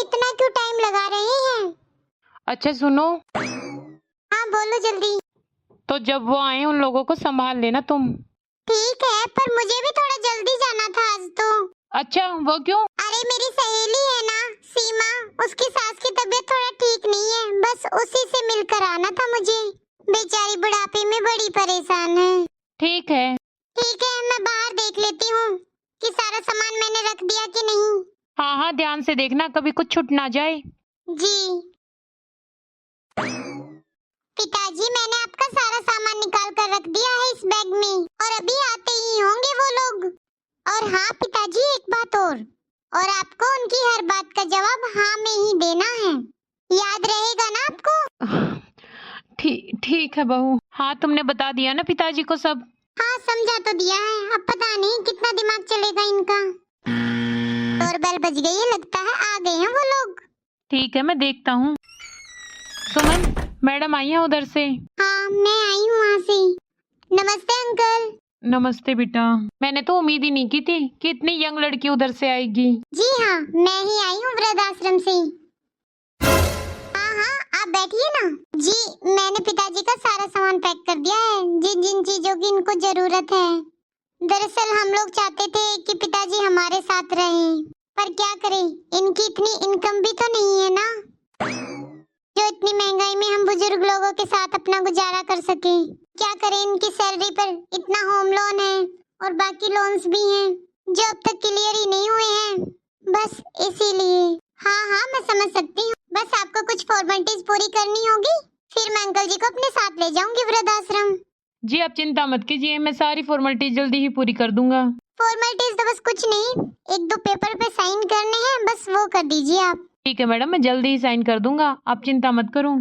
इतना क्यों टाइम लगा रहे हैं? अच्छा सुनो, हाँ बोलो जल्दी। तो जब वो आए उन लोगों को संभाल लेना तुम। ठीक है, पर मुझे भी थोड़ा जल्दी जाना था आज तो। अच्छा वो क्यों? अरे मेरी सहेली है ना सीमा, उसकी सास की तबीयत थोड़ा ठीक नहीं है, बस उसी से मिलकर आना था मुझे। बेचारी बुढ़ापे में बड़ी परेशान है। ठीक है। ठीक है, मैं बाहर देख लेती हूँ कि सारा सामान मैंने रख दिया कि नहीं। हाँ हाँ ध्यान से देखना, कभी कुछ छूट ना जाए। जी पिताजी, मैंने आपका सारा सामान निकाल कर रख दिया है इस बैग में, और अभी आते ही होंगे वो लोग। और हाँ पिताजी, एक बात और आपको उनकी हर बात का जवाब हाँ में ही देना है, याद रहेगा ना आपको? ठीक है बहू। हाँ तुमने बता दिया ना पिताजी को सब? हाँ समझा तो दिया है, अब पता नहीं कितना दिमाग चलेगा इनका। डोरबेल बज गई है, लगता है आ गए हैं वो लोग। ठीक है मैं देखता हूँ। सुमन मैडम आई है उधर से। हाँ मैं आई हूँ वहाँ से। नमस्ते अंकल। नमस्ते बेटा, मैंने तो उम्मीद ही नहीं की थी कि इतनी यंग लड़की उधर से आएगी। जी हाँ, मैं ही आई हूँ वृद्धाश्रम से। हाँ हाँ आप बैठिए ना। जी मैंने पिताजी का सारा सामान पैक कर दिया है, जिन जिन चीजों की इनको जरूरत है। दरअसल हम लोग चाहते थे कि पिताजी हमारे साथ रहें, पर क्या करें, इनकी इतनी इनकम भी तो नहीं है ना, जो इतनी महंगाई में हम बुजुर्ग लोगों के साथ अपना गुजारा कर सके। क्या करें, इनकी सैलरी पर इतना होम लोन है और बाकी लोन्स भी हैं जो अब तक क्लियर ही नहीं हुए हैं, बस इसीलिए। हाँ हाँ मैं समझ सकती हूँ, बस आपको कुछ फॉर्मेलिटीज पूरी करनी होगी, फिर मैं अंकल जी को अपने साथ ले जाऊंगी वृद्धाश्रम। जी आप चिंता मत कीजिए, मैं सारी फॉर्मेलिटी जल्दी ही पूरी कर दूंगा। फॉर्मेलिटीज तो बस कुछ नहीं, एक दो पेपर पे साइन करने हैं, बस वो कर दीजिए आप। ठीक है मैडम, मैं जल्दी ही साइन कर दूंगा, आप चिंता मत करो।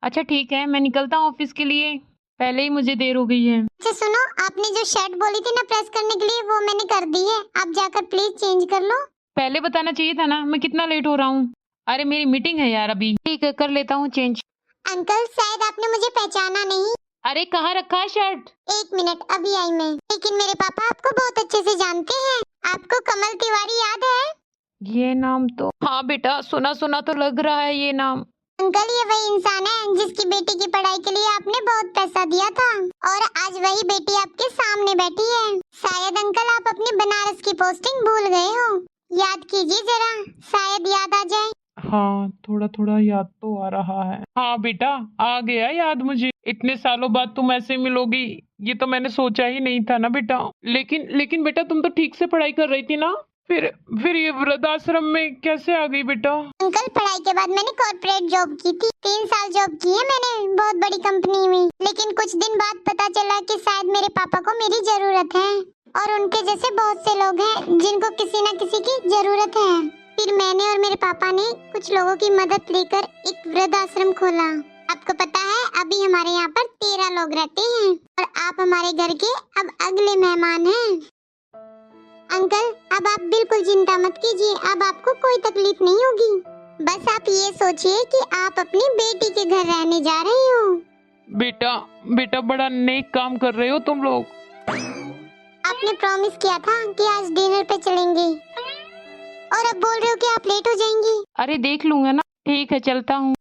अच्छा ठीक है, मैं निकलता हूँ ऑफिस के लिए, पहले ही मुझे देर हो गई है। अच्छा सुनो, आपने जो शर्ट बोली थी ना प्रेस करने के लिए, वो मैंने कर दी है, आप जाकर प्लीज चेंज कर लो। पहले बताना चाहिए था ना, मैं कितना लेट हो रहा हूँ। अरे मेरी मीटिंग है यार अभी। ठीक है कर लेता हूँ चेंज। अंकल शायद आपने मुझे पहचाना नहीं। अरे कहाँ रखा है शर्ट? एक मिनट, अभी आई मैं। लेकिन मेरे पापा आपको बहुत अच्छे से जानते हैं, आपको कमल तिवारी याद है? ये नाम तो हाँ बेटा, सुना सुना तो लग रहा है ये नाम। अंकल ये वही इंसान है जिसकी बेटी की पढ़ाई के लिए आपने बहुत पैसा दिया था, और आज वही बेटी आपके सामने बैठी है। शायद अंकल आप अपनी बनारस की पोस्टिंग भूल गए हो, याद कीजिए जरा, शायद याद आ जाए। हाँ थोड़ा थोड़ा याद तो आ रहा है। हाँ बेटा आ गया याद मुझे, इतने सालों बाद तुम ऐसे मिलोगी ये तो मैंने सोचा ही नहीं था ना बेटा। लेकिन बेटा तुम तो ठीक से पढ़ाई कर रही थी ना, फिर ये वृद्धाश्रम में कैसे आ गई बेटा? अंकल पढ़ाई के बाद मैंने कॉर्पोरेट जॉब की थी, 3 साल जॉब की है मैंने बहुत बड़ी कंपनी में। लेकिन कुछ दिन बाद पता चला कि शायद मेरे पापा को मेरी जरूरत है, और उनके जैसे बहुत से लोग हैं जिनको किसी न किसी की जरूरत है। फिर मैंने और मेरे पापा ने कुछ लोगों की मदद लेकर एक वृद्धाश्रम खोला। आपको पता है अभी हमारे यहाँ पर 13 लोग रहते हैं, और आप हमारे घर के अब अगले मेहमान हैं। अंकल अब आप बिल्कुल चिंता मत कीजिए, अब आपको कोई तकलीफ नहीं होगी। बस आप ये सोचिए कि आप अपनी बेटी के घर रहने जा रहे हो। बेटा बड़ा नेक काम कर रहे हो तुम लोग। आपने प्रॉमिस किया था कि आज डिनर पे चलेंगे, और अब बोल रहे हो कि आप लेट हो जाएंगी। अरे देख लूंगा ना, ठीक है चलता हूँ।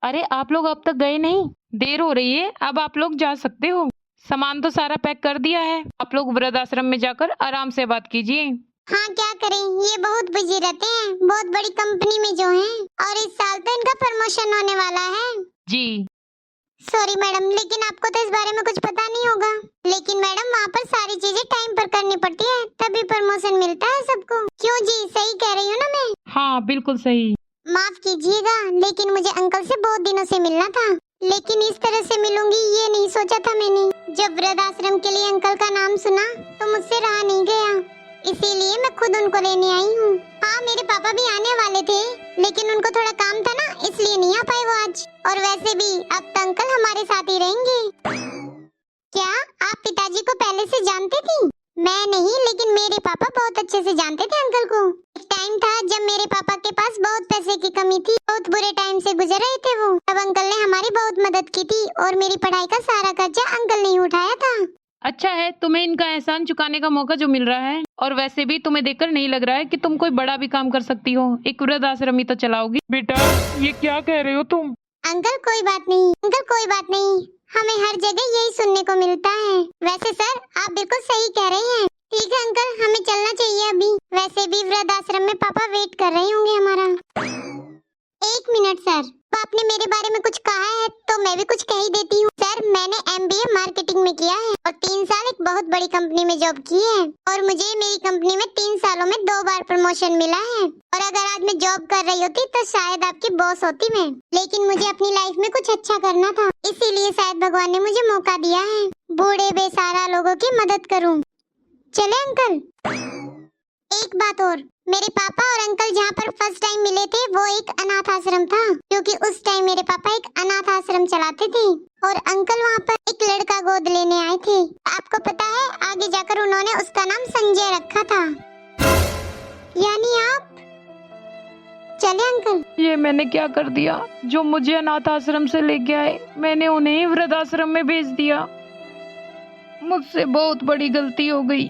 अरे आप लोग अब तक गए नहीं, देर हो रही है, अब आप लोग जा सकते हो। सामान तो सारा पैक कर दिया है, आप लोग वृद्धाश्रम में जाकर आराम से बात कीजिए। हाँ क्या करें, ये बहुत बिजी रहते हैं, बहुत बड़ी कंपनी में जो हैं, और इस साल तो इनका प्रमोशन होने वाला है। जी सॉरी मैडम, लेकिन आपको तो इस बारे में कुछ पता नहीं होगा। लेकिन मैडम वहाँ पर सारी चीजें टाइम पर करनी पड़ती है, तभी प्रमोशन मिलता है सबको। क्यों जी, सही कह रही हूँ ना मैं? हाँ बिल्कुल सही। माफ कीजिएगा, लेकिन मुझे अंकल से बहुत दिनों से मिलना था, लेकिन इस तरह से मिलूंगी ये नहीं सोचा था मैंने। जब वृद्धाश्रम के लिए अंकल का नाम सुना तो मुझसे रहा नहीं गया, इसीलिए मैं खुद उनको लेने आई हूँ। हाँ मेरे पापा भी आने वाले थे, लेकिन उनको थोड़ा काम था ना, इसलिए नहीं आ पाए वो आज। और वैसे भी अब तो अंकल हमारे साथ ही रहेंगे। क्या आप पिताजी को पहले से जानते थी? मैं नहीं, लेकिन मेरे पापा बहुत अच्छे से जानते थे अंकल को। एक टाइम था जब मेरे पापा के पास बहुत पैसे की कमी थी, बहुत बुरे टाइम से गुजर रहे थे वो, तब अंकल ने हमारी बहुत मदद की थी, और मेरी पढ़ाई का सारा खर्चा अंकल ने उठाया था। अच्छा है तुम्हें इनका एहसान चुकाने का मौका जो मिल रहा है, और वैसे भी तुम्हें देखकर नहीं लग रहा है कि तुम कोई बड़ा भी काम कर सकती हो। एक वृद्ध आश्रम ही तो चलाओगी। बेटा ये क्या कह रहे हो तुम? अंकल कोई बात नहीं, अंकल कोई बात नहीं, हमें हर जगह यही सुनने को मिलता है। वैसे सर आप बिल्कुल सही कह रहे हैं। ठीक है अंकल, हमें चलना चाहिए अभी। वैसे भी वृद्ध आश्रम में पापा वेट कर रहे होंगे हमारा। एक मिनट सर, आपने मेरे बारे में कुछ कहा है तो मैं भी कुछ कह ही देती हूँ। सर मैंने MBA मार्केटिंग में किया है और 3 साल एक बहुत बड़ी कंपनी में जॉब की है, और मुझे मेरी कंपनी में 3 सालों में 2 बार प्रमोशन मिला है। और अगर आज मैं जॉब कर रही होती तो शायद आपकी बॉस होती मैं, लेकिन मुझे अपनी लाइफ में कुछ अच्छा करना था, इसीलिए शायद भगवान ने मुझे मौका दिया है बूढ़े बेसहारा लोगों की मदद करूँ। चले अंकल। एक बात और, मेरे पापा और अंकल जहाँ पर फर्स्ट टाइम मिले थे वो एक अनाथ आश्रम था, क्योंकि उस टाइम मेरे पापा एक अनाथ आश्रम चलाते थे और अंकल वहाँ पर एक लड़का गोद लेने आए थे। आपको पता है आगे जाकर उन्होंने उसका नाम संजय रखा था। यानी आप। चले अंकल। ये मैंने क्या कर दिया? जो मुझे अनाथ आश्रम से लेके आए मैंने उन्हें ही वृद्धाश्रम में भेज दिया। मुझसे बहुत बड़ी गलती हो गई।